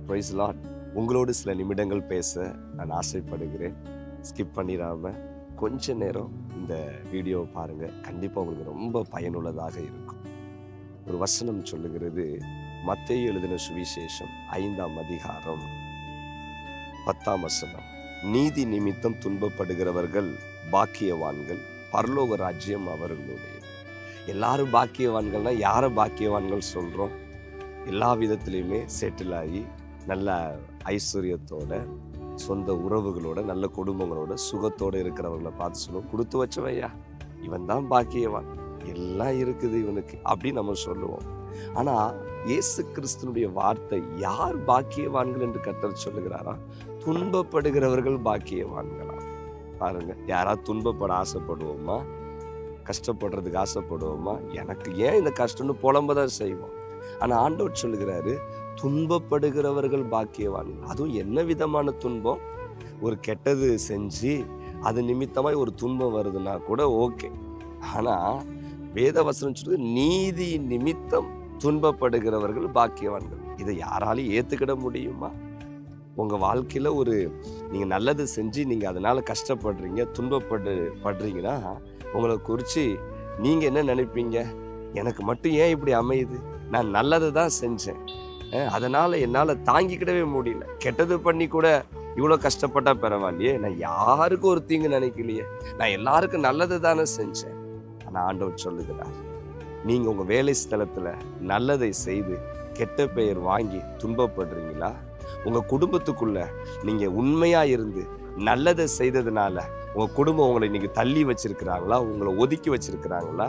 Price Lord. உங்களோடு சில நிமிடங்கள் பேச நான் ஆசைப்படுகிறேன். ஸ்கிப் பண்ணிடாம கொஞ்ச நேரம் இந்த வீடியோவை பாருங்க. கண்டிப்பாக உங்களுக்கு ரொம்ப பயனுள்ளதாக இருக்கும். ஒரு வசனம் சொல்லுகிறது, மத்தேயு எழுதின சுவிசேஷம் 5ஆம் அதிகாரம் 10ஆம் வசனம். நீதி நிமித்தம் துன்பப்படுகிறவர்கள் பாக்கியவான்கள், பரலோக ராஜ்யம் அவர்களுடையது. எல்லாரும் பாக்கியவான்கள்னா யாரை பாக்கியவான்கள் சொல்றோம்? எல்லா விதத்திலையுமே செட்டில் ஆகி நல்ல ஐஸ்வர்யத்தோட, சொந்த உறவுகளோட, நல்ல குடும்பங்களோட, சுகத்தோட இருக்கிறவங்களை பார்த்து சொல்லுவோம், கொடுத்து வச்சவையா இவன் தான் பாக்கியவான், எல்லாம் இருக்குது இவனுக்கு அப்படின்னு நம்ம சொல்லுவோம். ஆனா இயேசு கிறிஸ்துனுடைய வார்த்தை, யார் பாக்கியவான்கள் என்று கர்த்தர் சொல்லுகிறாரா? துன்பப்படுகிறவர்கள் பாக்கியவான்களா. பாருங்க, யாராவது துன்பப்பட ஆசைப்படுவோமா? கஷ்டப்படுறதுக்கு ஆசைப்படுவோமா? எனக்கு ஏன் இந்த கஷ்டம்னு புலம்பதான் செய்வோம். ஆனா ஆண்டவர் சொல்லுகிறாரு, துன்பப்படுகிறவர்கள் பாக்கியவான்கள். அதுவும் என்ன விதமான துன்பம்? ஒரு கெட்டது செஞ்சு அது நிமித்தமாய் ஒரு துன்பம் வருதுன்னா கூட ஓகே. ஆனா வேத வசனம் சொல்லுது, நீதி நிமித்தம் துன்பப்படுகிறவர்கள் பாக்கியவான்கள். இதை யாராலையும் ஏத்துக்கிட முடியுமா? உங்க வாழ்க்கையில நீங்க நல்லது செஞ்சு நீங்க அதனால கஷ்டப்படுறீங்க, துன்பப்படுறீங்கன்னா உங்களை குறிச்சு நீங்க என்ன நினைப்பீங்க? எனக்கு மட்டும் ஏன் இப்படி அமையுது? நான் நல்லதை தான் செஞ்சேன், அதனால என்னால தாங்கிக்கிடவே முடியல. கெட்டது பண்ணி கூட இவ்வளோ கஷ்டப்பட்டா பரவாயில்லையே, நான் யாருக்கும் ஒரு தீங்கு நினைக்கலையே, நான் எல்லாருக்கும் நல்லது தானே செஞ்சேன். ஆனா ஆண்டவர் சொல்லுகிறார், நீங்க உங்க வேலை ஸ்தலத்துல நல்லதை செய்து கெட்ட பெயர் வாங்கி துன்பப்படுறீங்களா? உங்க குடும்பத்துக்குள்ள நீங்க உண்மையா இருந்து நல்லதை செய்ததுனால உங்க குடும்பம் உங்களை இன்னைக்கு தள்ளி வச்சிருக்கிறாங்களா? உங்களை ஒதுக்கி வச்சிருக்கிறாங்களா?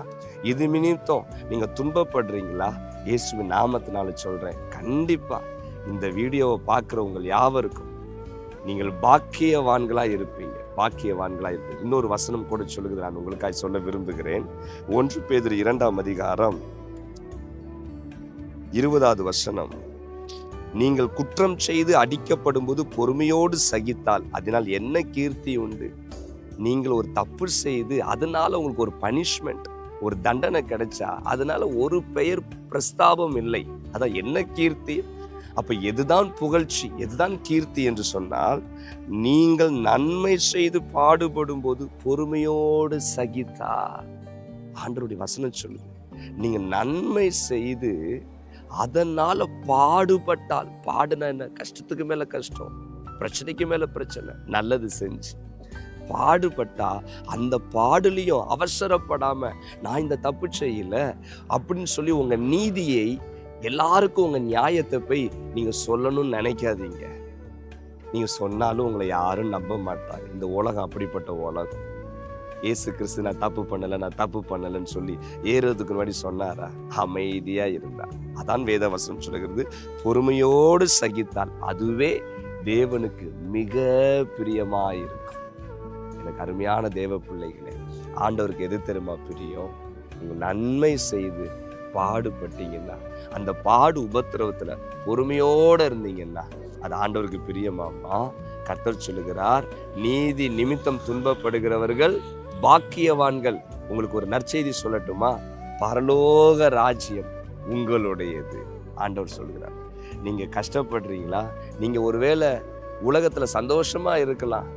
இது நிமித்தம் நீங்க துன்பப்படுறீங்களா? இயேசுவின் நாமத்தினால சொல்றேன், கண்டிப்பா இந்த வீடியோவை பார்க்கிறவங்க யாவருக்கும் நீங்கள் பாக்கியவான்களா இருப்பீங்க, பாக்கியவான்களா இருப்பீங்க. இன்னொரு வசனம் கூட சொல்லுகிறது, நான் உங்களுக்காக சொல்ல விரும்புகிறேன். 1 பேதுரு 2ஆம் அதிகாரம் 20வது வசனம். நீங்கள் குற்றம் செய்து அடிக்கப்படும் போது பொறுமையோடு சகித்தால் அதனால் என்ன கீர்த்தி உண்டு? நீங்கள் ஒரு தப்பு செய்து அதனால உங்களுக்கு ஒரு பனிஷ்மெண்ட், ஒரு தண்டனை கிடைச்சா அதனால ஒரு பெயர் பிரஸ்தாபம் இல்லை, அதான் என்ன கீர்த்தி? அப்ப எதுதான் புகழ்ச்சி, எதுதான் கீர்த்தி என்று சொன்னால், நீங்கள் நன்மை செய்து பாடுபடும் போது பொறுமையோடு சகித்தால். ஆண்டவருடைய வசனம் சொல்லுது, நீங்க நன்மை செய்து அதனால பாடுபட்டால், பாடுனா என்ன? கஷ்டத்துக்கு மேல கஷ்டம், பிரச்சனைக்கு மேல பிரச்சனை, நல்லது செஞ்சு பாடுபட்டா அந்த பாடுலையும் அவசரப்படாம நான் இந்த தப்பு செய்யல அப்படின்னு சொல்லி உங்க நீதியை, எல்லாருக்கும் உங்க நியாயத்தை போய் நீங்க சொல்லணும்னு நினைக்காதீங்க. நீங்க சொன்னாலும் உங்களை யாரும் நம்ப மாட்டாங்க. இந்த உலகம் அப்படிப்பட்ட உலகம். இயேசு கிறிஸ்து நான் தப்பு பண்ணலன்னு சொல்லி ஏறுறதுக்கு முன்னாடி சொன்னாரா? அமைதியா இருந்தார். அதான் வேதவசனம் சொல்லுகிறது, பொறுமையோடு சகித்தால் அதுவே தேவனுக்கு மிக பிரியமாயிருக்கும். எனக்கு அருமையான தேவ பிள்ளைகளே, ஆண்டவருக்கு எது தெரியுமா பிரியம்? நீங்க நன்மை செய்து பாடுபட்டீங்கன்னா, அந்த பாடு உபத்திரவத்துல பொறுமையோட இருந்தீங்கன்னா அது ஆண்டவருக்கு பிரியமாமா. கர்த்தர் சொல்லுகிறார், நீதி நிமித்தம் துன்பப்படுகிறவர்கள் பாக்கியவான்கள். உங்களுக்கு ஒரு நற்செய்தி சொல்லட்டுமா? பரலோக ராஜ்யம் உங்களுடையது. ஆண்டவர் சொல்கிறார். நீங்க கஷ்டப்படுறீங்களா? நீங்க ஒருவேளை உலகத்துல சந்தோஷமா இருக்கலாம்,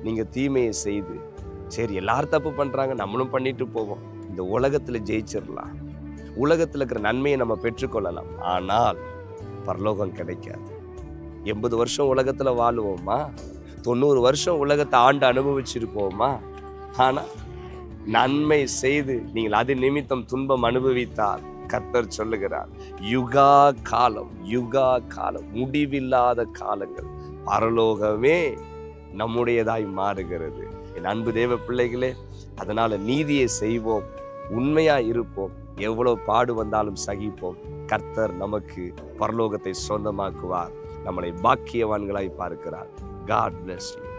நீங்க தீமையை செய்து, சரி எல்லாரும் தப்பு பண்றாங்க நம்மளும் பண்ணிட்டு போவோம், இந்த உலகத்துல ஜெயிச்சிடலாம், உலகத்துல இருக்கிற நன்மையை நம்ம பெற்றுக்கொள்ளலாம். ஆனால் பரலோகம் கிடைக்காது. 80 வருஷம் உலகத்துல வாழுவோமா? 90 வருஷம் உலகத்தை ஆண்டு அனுபவிச்சிருப்போமா? ஆனா நன்மை செய்து நீங்கள் அது நிமித்தம் துன்பம் அனுபவித்தால், கர்த்தர் சொல்லுகிறார், யுகா காலம், முடிவில்லாத காலங்கள், பரலோகமே நம்முடையதாய் மாறுகிறது. என் அன்பு தேவ பிள்ளைகளே, அதனால நீதியை செய்வோம், உண்மையா இருப்போம், எவ்வளவு பாடு வந்தாலும் சகிப்போம். கர்த்தர் நமக்கு பரலோகத்தை சொந்தமாக்குவார், நம்மளை பாக்கியவான்களாய் பார்க்கிறார். God bless you.